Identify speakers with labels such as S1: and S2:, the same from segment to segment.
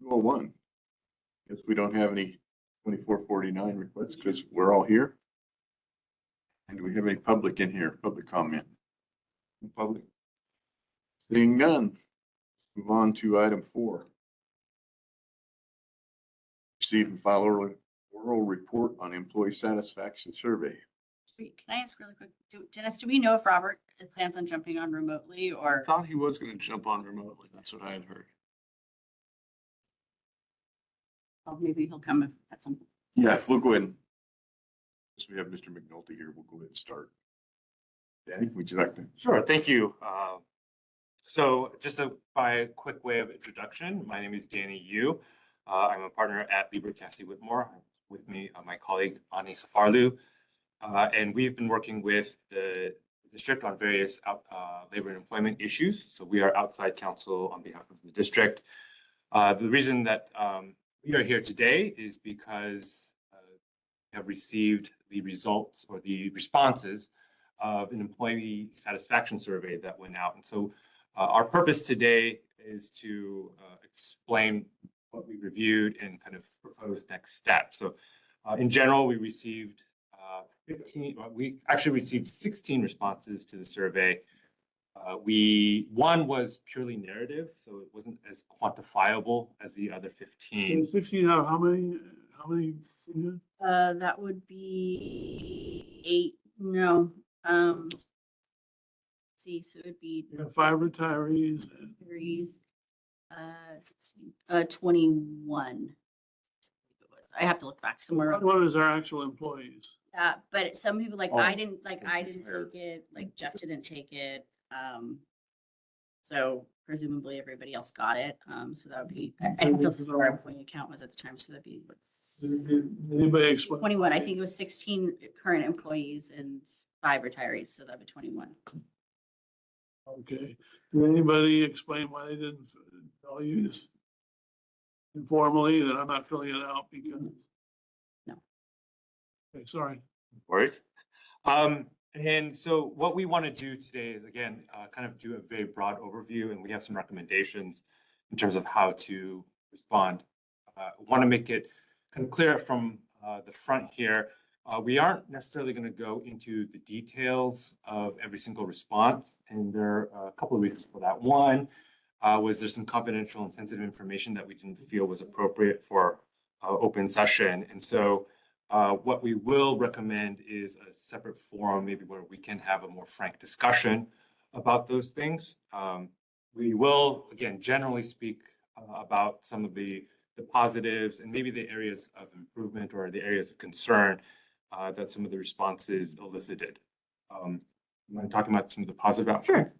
S1: 201. Guess we don't have any 2449 requests because we're all here. And do we have any public in here? Public comment? No public? Seeing none. Move on to item 4. Receive and file oral report on employee satisfaction survey.
S2: Wait, can I ask really quick, Dennis, do we know if Robert plans on jumping on remotely
S3: I
S2: or?
S3: thought he was going to jump on remotely. That's what I had heard.
S2: Oh, maybe he'll come at some point.
S1: Yeah, if we'll go ahead and, since we have Mr. McNulty here, we'll go ahead and start. Danny, would you like to?
S4: Sure, thank you. So just by a quick way of introduction, my name is Danny Yu. I'm a partner at Lieber Cassidy Whitmore. With me, my colleague Ani Safarlu. And we've been working with the district on various labor and employment issues. So we are outside counsel on behalf of the district. The reason that we are here today is because we have received the results or the responses of an employee satisfaction survey that went out. And so our purpose today is to explain what we reviewed and kind of propose next steps. So in general, we received 16 responses to the survey. One was purely narrative, so it wasn't as quantifiable as the other 15.
S3: 16 out of how many?
S2: That would be 8. No. Let's see, so it would be
S3: You have 5 retirees.
S2: 3s, 21. I have to look back somewhere.
S3: What is our actual employees?
S2: But some people like
S1: Oh.
S2: I didn't take it, like Jeff didn't take it. So presumably everybody else got it. So that would be, I don't know what our employee account was at the time, so that'd be what's
S3: Did anybody explain?
S2: 21. I think it was 16 current employees and 5 retirees, so that'd be 21.
S3: Okay. Did anybody explain why they didn't tell you just informally that I'm not filling it out because?
S2: No.
S3: Okay, sorry.
S4: Worries. And so what we want to do today is, again, kind of do a very broad overview, and we have some recommendations in terms of how to respond. Want to make it kind of clear from the front here. We aren't necessarily going to go into the details of every single response, and there are a couple of reasons for that. One was there's some confidential and sensitive information that we didn't feel was appropriate for open session, and so what we will recommend is a separate forum, maybe where we can have a more frank discussion about those things. We will, again, generally speak about some of the positives and maybe the areas of improvement or the areas of concern that some of the responses elicited. You want to talk about some of the positive outcomes?
S5: Sure.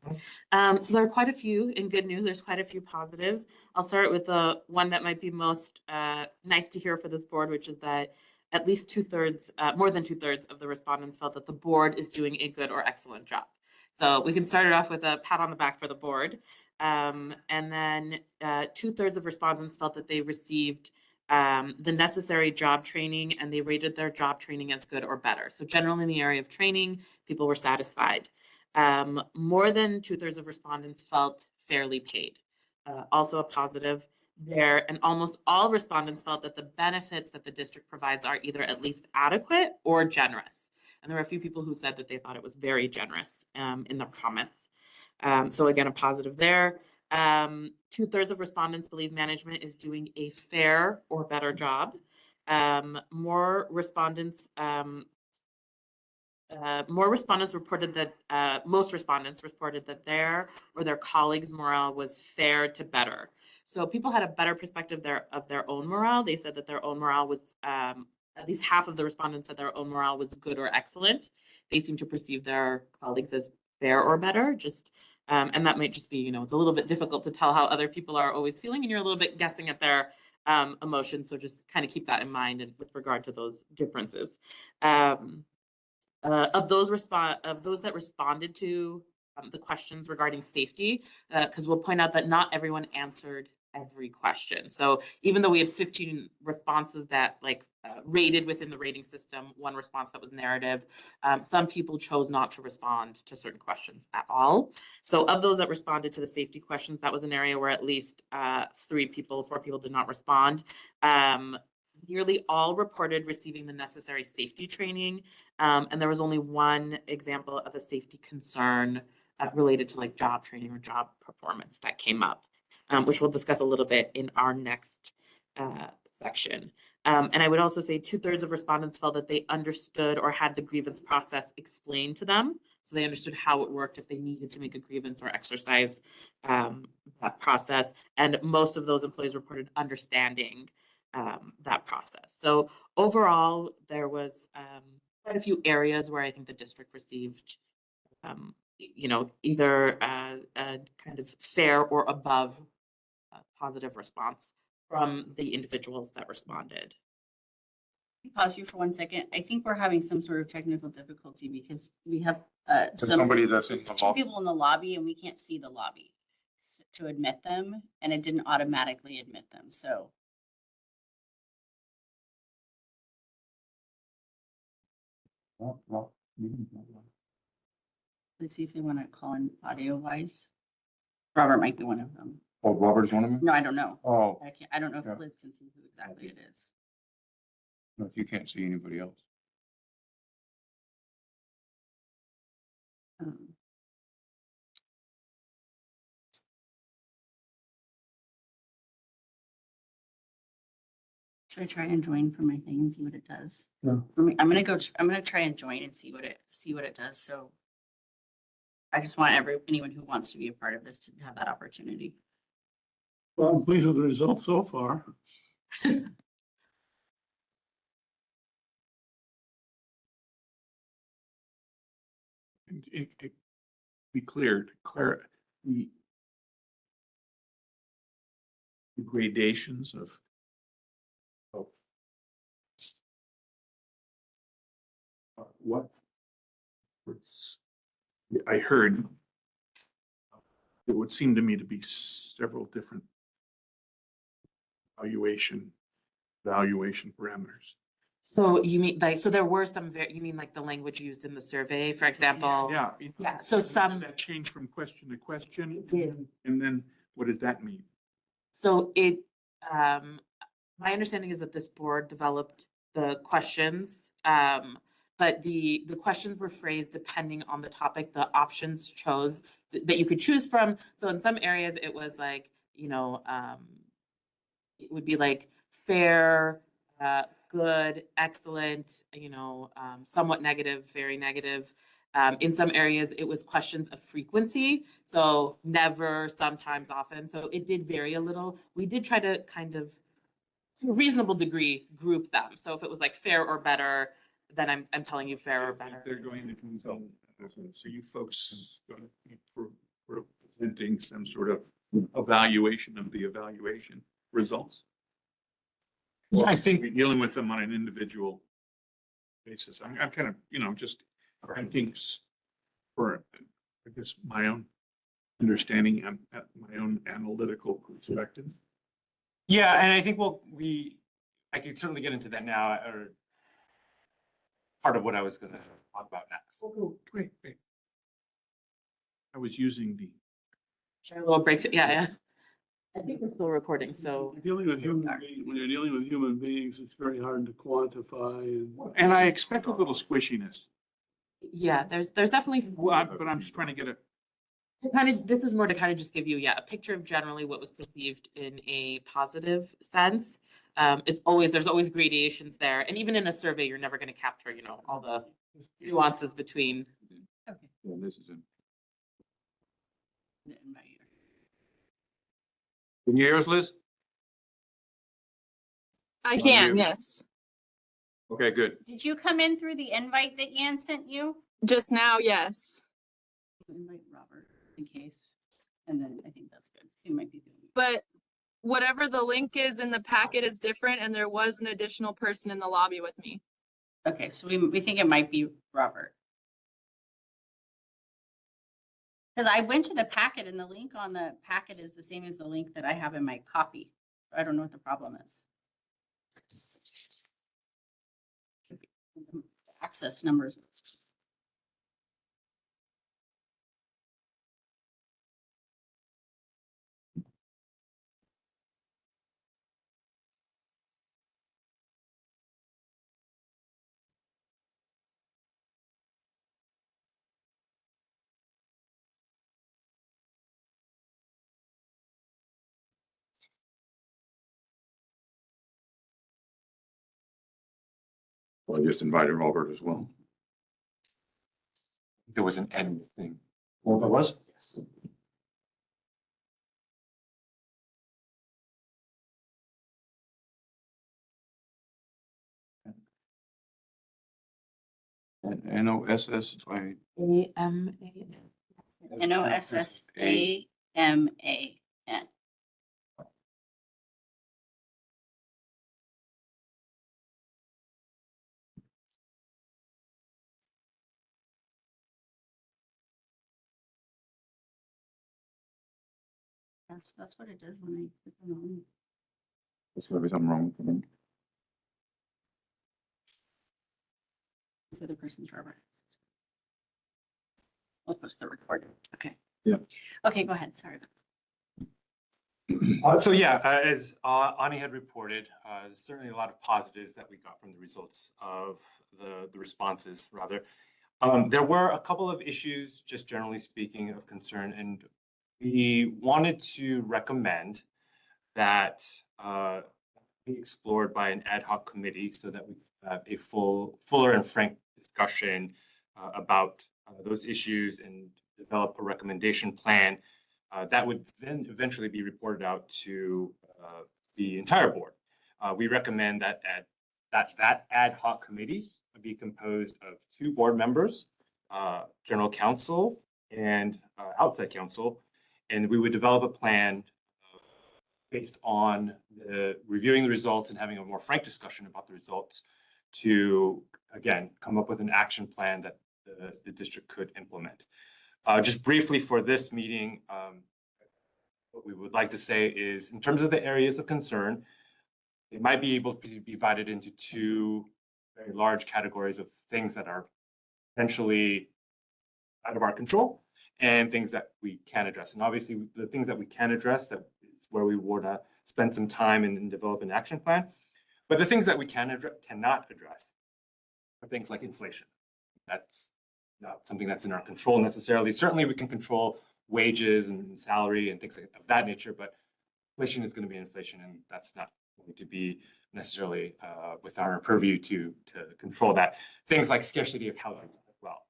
S5: So there are quite a few, in good news, there's quite a few positives. I'll start with the one that might be most nice to hear for this board, which is that at least 2/3, more than 2/3 of the respondents felt that the board is doing a good or excellent job. So we can start it off with a pat on the back for the board. And then 2/3 of respondents felt that they received the necessary job training and they rated their job training as good or better. So generally in the area of training, people were satisfied. More than 2/3 of respondents felt fairly paid. Also a positive there, and almost all respondents felt that the benefits that the district provides are either at least adequate or generous. And there were a few people who said that they thought it was very generous in their comments. So again, a positive there. 2/3 of respondents believe management is doing a fair or better job. More respondents reported that most respondents reported that their or their colleagues' morale was fair to better. So people had a better perspective of their own morale. They said that their own morale was, at least half of the respondents said their own morale was good or excellent. They seem to perceive their colleagues as fair or better, and that might just be, it's a little bit difficult to tell how other people are always feeling, and you're a little bit guessing at their emotions. So just kind of keep that in mind and with regard to those differences. Of those that responded to the questions regarding safety, because we'll point out that not everyone answered every question. So even though we had 15 responses that rated within the rating system, one response that was narrative, some people chose not to respond to certain questions at all. So of those that responded to the safety questions, that was an area where at least 4 people did not respond. Nearly all reported receiving the necessary safety training. And there was only one example of a safety concern related to like job training or job performance that came up, which we'll discuss a little bit in our next section. And I would also say 2/3 of respondents felt that they understood or had the grievance process explained to them. So they understood how it worked if they needed to make a grievance or exercise that process. And most of those employees reported understanding that process. So overall, there was quite a few areas where I think the district received either a kind of fair or above positive response from the individuals that responded.
S2: Pause you for 1 second. I think we're having some sort of technical difficulty because we have
S1: somebody that's in the
S2: 2 people in the lobby and we can't see the lobby to admit them, and it didn't automatically admit them. So let's see if they want to call in audio wise. Robert might be one of them.
S1: Oh, Robert's one of them?
S2: No, I don't know.
S1: Oh,
S2: I don't know if
S1: Yeah.
S2: Liz can see who exactly it is.
S1: no, if you can't see anybody else. Should I try and join from my thing and see what it does? No.
S2: I'm gonna try and join and see what it does. So I just want anyone who wants to be a part of this to have that opportunity.
S3: Well, I'm pleased with the results so far. It be clear, the gradations of what I heard, it would seem to me to be several different evaluation parameters.
S5: So you mean so there were some you mean like the language used in the survey, for example?
S3: Yeah.
S5: Yeah, so some-
S3: That change from question to question.
S5: It did.
S3: And then what does that mean?
S5: So my understanding is that this board developed the questions, but the questions were phrased depending on the topic, the options chose that you could choose from. So in some areas it was like, it would be like fair, good, excellent, somewhat negative, very negative. In some areas, it was questions of frequency. So never, sometimes, often. So it did vary a little. We did try to kind of, to a reasonable degree, group them. So if it was like fair or better, then I'm telling you fair or better.
S3: They're going to consult. So you folks going to be presenting some sort of evaluation of the evaluation results?
S5: Yeah,
S3: I think we're dealing with them on an individual basis. I'm kind of, just thinking for, I guess, my own understanding and my own analytical perspective.
S4: Yeah, and I think I could certainly get into that now, or part of what I was gonna talk about next.
S3: Oh, great. I was using the.
S5: Share a little breaks. Yeah. I think we're still recording, so.
S3: Dealing with when you're dealing with human beings, it's very hard to quantify and I expect a little squishiness.
S5: Yeah, there's definitely.
S3: But I'm just trying to get a.
S5: This is more to kind of just give you, a picture of generally what was perceived in a positive sense. There's always gradations there. And even in a survey, you're never going to capture, all the nuances between.
S2: Okay.
S3: Well, this is it. Can you hear us, Liz?
S6: I
S3: Well,
S6: can,
S3: you-
S6: yes.
S3: Okay, good.
S2: Did you come in through the invite that Ann sent you?
S6: Just now, yes.
S2: Invite Robert in case, and then I think that's good. He might be doing.
S6: But whatever the link is in the packet is different, and there was an additional person in the lobby with me.
S2: Okay, so we think it might be Robert. Because I went to the packet and the link on the packet is the same as the link that I have in my copy. I don't know what the problem is. Access numbers.
S1: Well, I just invited Robert as well.
S4: There was an end thing.
S1: Well, there was? And NOSS, I,
S5: AMAN.
S2: NOSSAMAN. That's what it does when I click on the link.
S1: there's gotta be something wrong with the link.
S2: This other person's Robert. I'll post the recording. Okay.
S1: Yeah.
S2: Okay, go ahead. Sorry.
S4: So yeah, as Ani had reported, there's certainly a lot of positives that we got from the results of the responses, rather. There were a couple of issues, just generally speaking, of concern, and we wanted to recommend that be explored by an ad hoc committee so that we have a fuller and frank discussion about those issues and develop a recommendation plan that would then eventually be reported out to the entire board. We recommend that that ad hoc committee be composed of 2 board members, general counsel and outside counsel, and we would develop a plan based on reviewing the results and having a more frank discussion about the results to, again, come up with an action plan that the district could implement. Just briefly for this meeting, what we would like to say is, in terms of the areas of concern, it might be able to be divided into 2 very large categories of things that are potentially out of our control and things that we can address. And obviously, the things that we can address, that is where we want to spend some time and develop an action plan. But the things that we cannot address are things like inflation. That's not something that's in our control necessarily. Certainly, we can control wages and salary and things of that nature, but inflation is going to be inflation, and that's not going to be necessarily with our purview to control that. Things like scarcity of housing as well,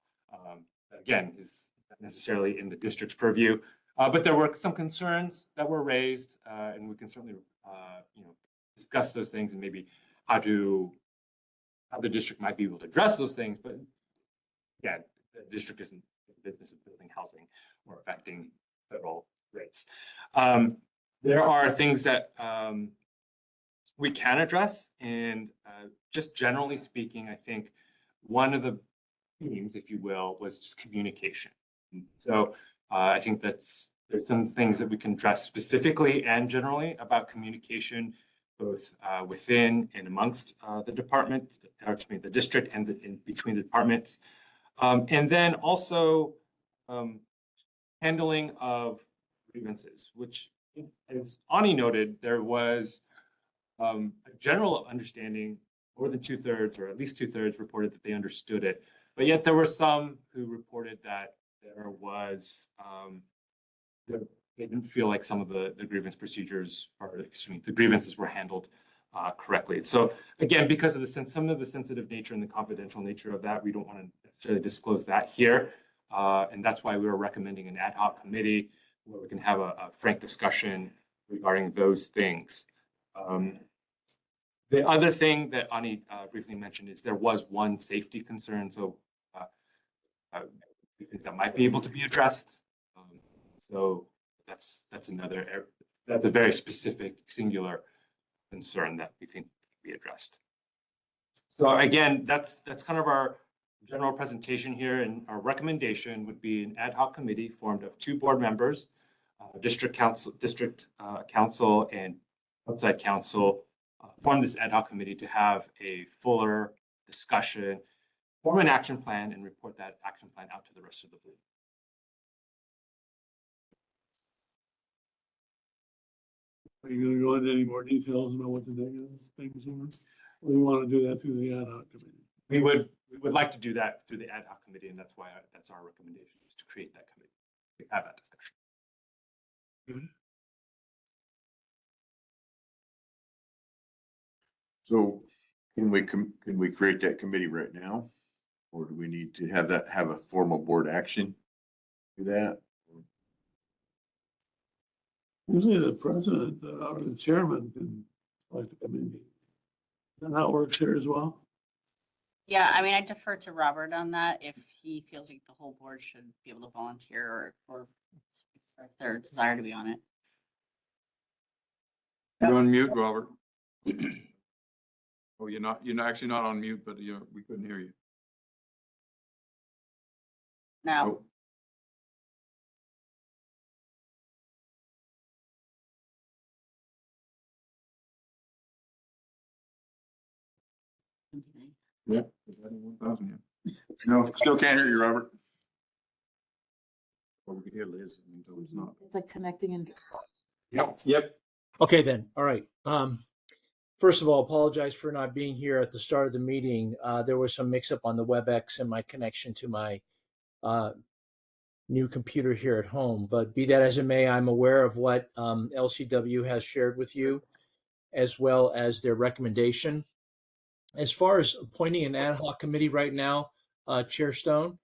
S4: again, is not necessarily in the district's purview. But there were some concerns that were raised, and we can certainly discuss those things and maybe how the district might be able to address those things. But again, the district isn't in the business of building housing or affecting federal rates. There are things that we can address, and just generally speaking, I think one of the themes, if you will, was just communication. So I think there's some things that we can address specifically and generally about communication, both within and amongst the department, or excuse me, the district, and in between the departments. And then also handling of grievances, which, as Ani noted, there was a general understanding, more than 2/3, or at least 2/3 reported that they understood it. But yet there were some who reported that there was, they didn't feel like some of the grievance procedures, or excuse me, the grievances were handled correctly. So again, because of some of the sensitive nature and the confidential nature of that, we don't want to necessarily disclose that here. And that's why we were recommending an ad hoc committee where we can have a frank discussion regarding those things. The other thing that Ani briefly mentioned is there was one safety concern. So we think that might be able to be addressed. So that's a very specific, singular concern that we think can be addressed. So again, that's kind of our general presentation here, and our recommendation would be an ad hoc committee formed of 2 board members, district council and outside council, form this ad hoc committee to have a fuller discussion, form an action plan, and report that action plan out to the rest of the board.
S7: Are you gonna go into any more details about what the negative things are? Or you want to do that through the ad hoc committee?
S4: We would like to do that through the ad hoc committee, and that's why that's our recommendation, is to create that committee, to have that discussion.
S1: So can we create that committee right now? Or do we need to have a formal board action? Do that?
S7: Usually the president or the chairman can select the committee. Is that how it works here as well?
S2: Yeah, I mean, I defer to Robert on that if he feels like the whole board should be able to volunteer or express their desire to be on it.
S3: You're on mute, Robert. Oh, you're actually not on mute, but we couldn't hear you.
S2: No,
S1: Nope.
S3: Yeah. 1,000, yeah.
S1: No, still can't hear you, Robert.
S3: Well, we could hear Liz until it's not.
S5: It's like connecting and.
S3: Yep.
S8: Okay, then. All right. First of all, apologize for not being here at the start of the meeting. There was some mix up on the WebEx and my connection to my new computer here at home. But be that as it may, I'm aware of what LCW has shared with you, as well as their recommendation. As far as appointing an ad hoc committee right now, Chair Stone,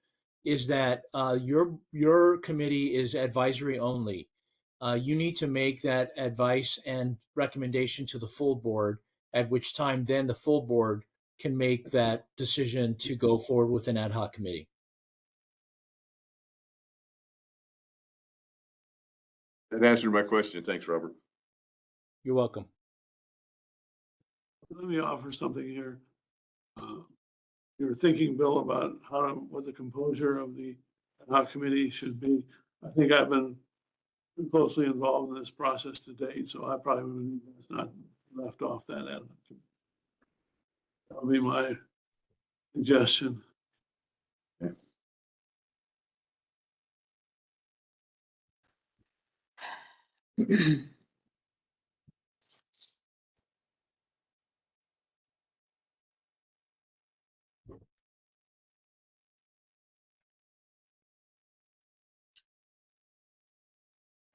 S8: is that your committee is advisory only. You need to make that advice and recommendation to the full board, at which time then the full board can make that decision to go forward with an ad hoc committee.
S1: That answered my question. Thanks, Robert.
S8: You're welcome.
S7: Let me offer something here. You're thinking, Bill, about what the composure of the ad hoc committee should be. I think I've been closely involved in this process to date, so I probably would not left off that ad hoc committee. That would be my suggestion.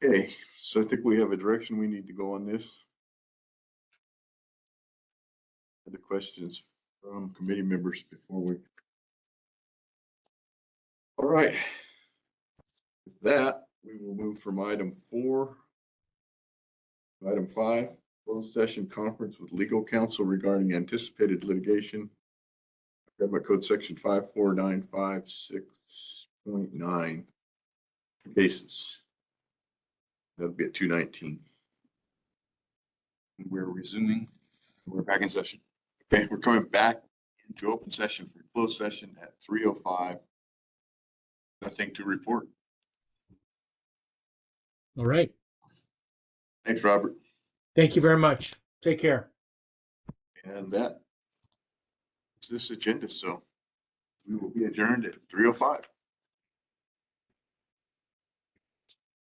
S1: Okay, so I think we have a direction we need to go on this. Other questions from committee members before we? All right. With that, we will move from item 4 to item 5, closed session conference with legal counsel regarding anticipated litigation. Government Code Section 54956.9 cases. That'll be at 219.
S3: We're resuming. We're back in session.
S1: Okay, we're coming back into open session for closed session at 3:05. Nothing to report.
S8: All right.
S1: Thanks, Robert.
S8: Thank you very much. Take care.
S1: And that is this agenda, so we will be adjourned at 3:05.